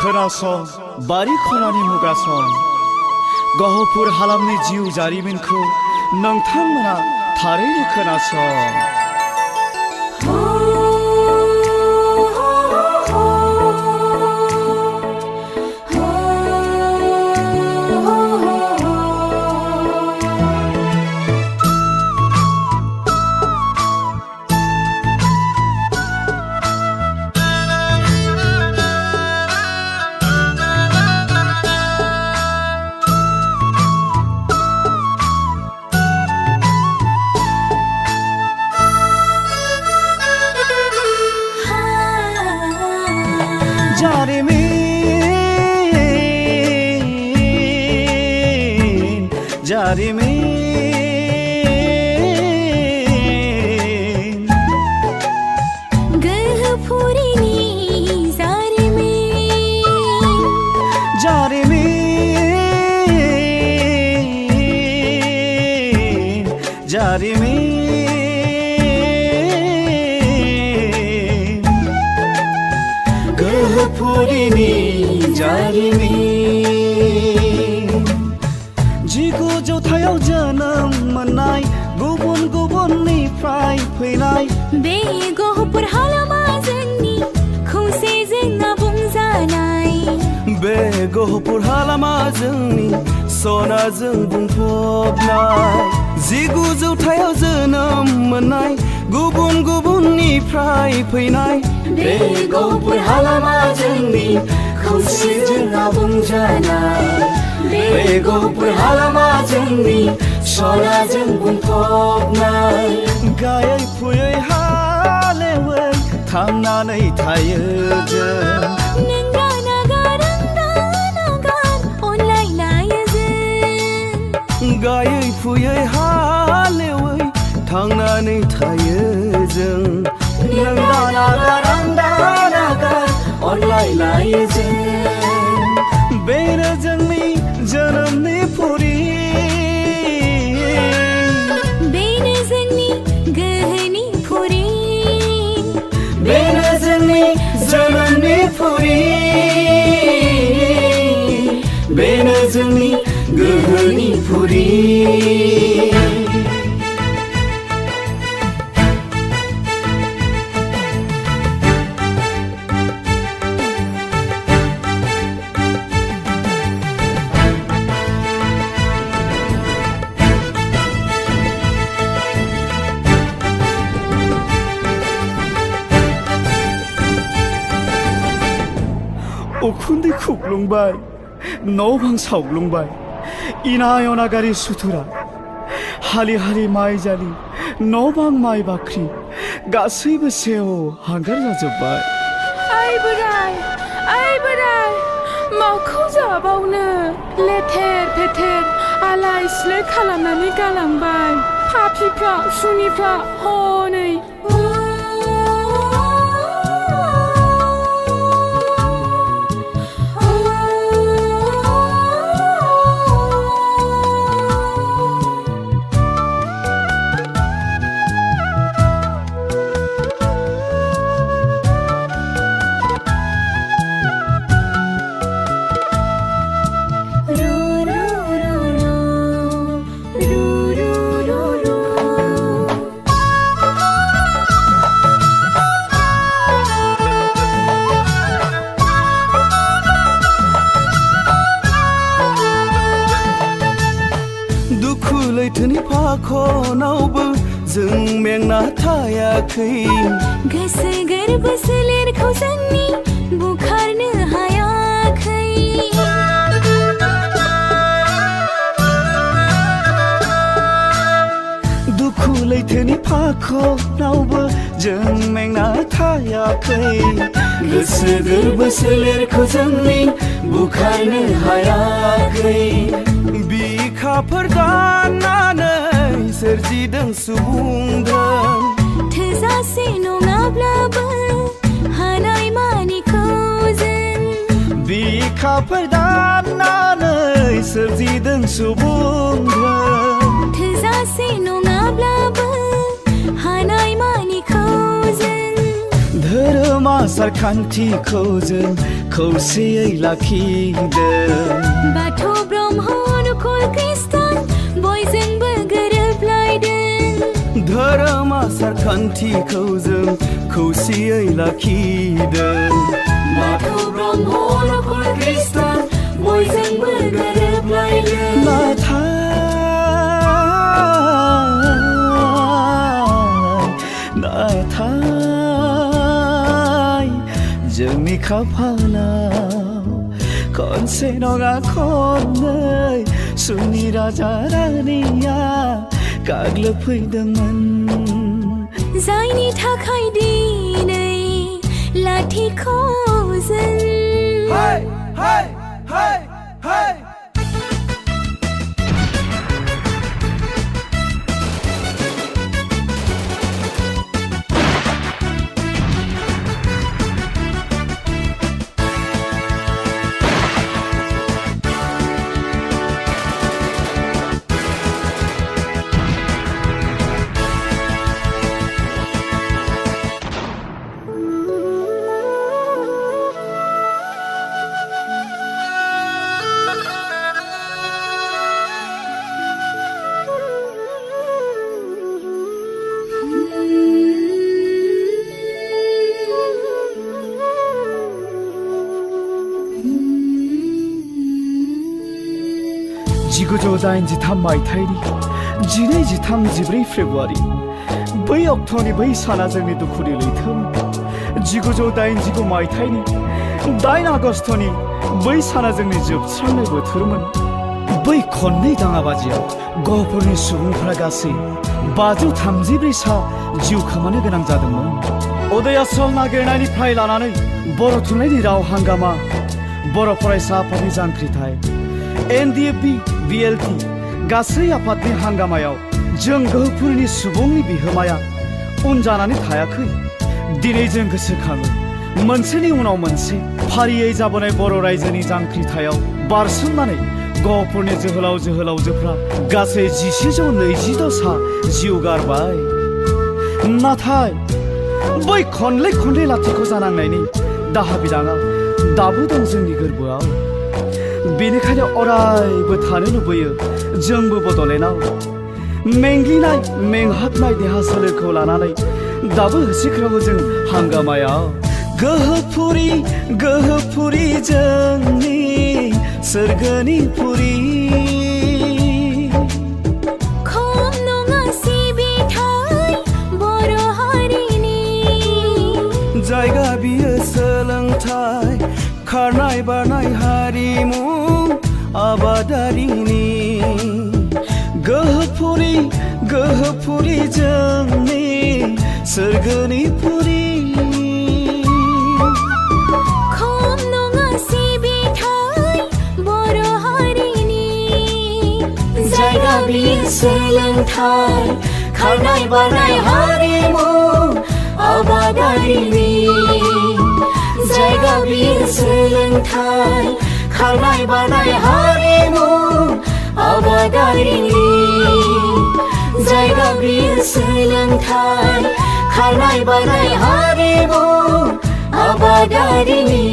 खोनासं बारि खनानि मुगासं गहपुर हालामनि जिउ जारिमिनखौ नोंथांमोना थारैनो खोनासं। गोहपुरिनी जारिमिन जिगु जौथायाव जोनोम मोननाय गुबुन गुबुननिफ्राय फैनाय बे गहपुर हालामा जोंनि खौसेजों बुंजानाय बे गहपुर हालामा जोंनि सनाजों बुंफबनाय जिगु जौथायाव जोनोम मोननाय गुबुन गुबुननिफ्राय फैनाय बे गहपुर हालामा जोंनि खौसेजों बुंजानाय बे गहपुर हालामा जोंनि सनाजों बुंफबनाय गायै फुयै हालेवै थांनानै थायो जों गायै फुयै हालेवै थांनानै थायो जों नागार अनलायलायो जों बेनो जोंनि जोनोमनि फुरि बेनो जोंनि गोहोनि फुरि बेनो जोंनि जोनोमनि फुरि बेनो जोंनि गोहोनि फुरि उखुन्दै खुग्लुंबाय न' बां सावग्लुंबाय इनाय अनागारि सुथुरा हालि हालि माइ जालि न' बां माइ बाख्रि गासैबो सेव हांगार जाजोब्बाय। आइ बोराय माखौ जाबावनो लेथेर फेथेर आलाय सिलाय खालामनानै गालांबाय पापिफ्रा सुनिफ्रा हनै लैथोनि फाखनावबो जों मेंना थायाखै गोसो गोरबो सोलेरखौ जोंनि बुखारनो हायाखै दुखु लैथोनि फाखनावबो जों मेंना थायाखै गोसो गोरबो सोलेरखौ जोंनि बुखारनो हायाखै बिखाफोर दाननानै सोरजिदों सुबुंधोन थोजासे नङाब्लाबो हानाय मानिखौ जों बिखाफोर दाननानै सोरजिदों सुबुंधोन थोजासे नङाब्लाबो हानाय मानिखौ जों धोरोमा आसारखान्थिखौ जों खौसेयै लाखिदों बाथौ ब्रह्म नखर खृष्टान बयजोंबो गोरोबलायदों धोरोम आसारखान्थिखौ जों खौसेयै लाखिदों बाथौ ब्रह्म नखर खृष्टान बयजोंबो गोरोबलायदों नाथाय जोंनि खाफालाव खनसे नङा खननै सुनि राजा रानिया गाग्लोबफैदोंमोन जायनि थाखाय दिनै लाथिख' जों हाय हाय हाय हाय मायथाइनि 12-13-14 फेब्रुवारि बै अक्ट'नि बै साना जोंनि दुखुनि लैथोमोन 1989 मायथाइनि 8 आगस्तनि बै साना जोंनि जोबस्रांनाय बोथोरमोन बै खननै दाङाबाजियाव गहपुरनि सुबुंफोरा गासै 534 सा जिउ खोमानो गोनां जादोंमोन उदय आसल नागिरनायनिफ्राय लानानै बर' थुनलाइनि राव हांगामा बर' फरायसा आफादनि जांख्रिथाय NDFB BLT गासै आफादनि हांगामायाव जों गोहपुरनि सुबुंनि बिहोमाया उन जानानै थायाखै दिनै जों गोसोखाङो मोनसेनि उनाव मोनसे फारियै जाबोनाय बर' रायजोनि जांख्रिथायाव बारसोमनानै गोहपुरनि जोहोलाव जोहोलावजोफ्रा गासै 1122 सा जिउ गारबाय नाथाय बै खनले लाथिख' जानांनायनि दाहा बिदाङा दाबो दं जोंनि गोरबोआव बेनिखायनो अरायबो थानो लुबैयो जोंबो बड'लेण्डआव मेंग्लिनाय मेंहाबनाय देहा सोलेरखौ लानानै दाबो होसिख्रावो जों हांगामायाव गोहपुरी जोंनि सोरगोनि पुरी खम नङा सिबिथाय बर' हारिनि जायगा बियो सोलोंथाय खारनाय बारनाय हारिमु आबादारिनि गोहपुरी जोंनि सोरगोनि पुरी खम नङा सिबिथाय बर' हारिनि जायगा बियो सोलोंथाय खारनाय बारनाय हारिमु आबादारिनि जायगा बियो सोलोंथाय खारनाय बारनाय हारिमु आबादारिनि जायगा बियो सोलोंथाय खारनाय बारनाय हारिमु आबादारिनि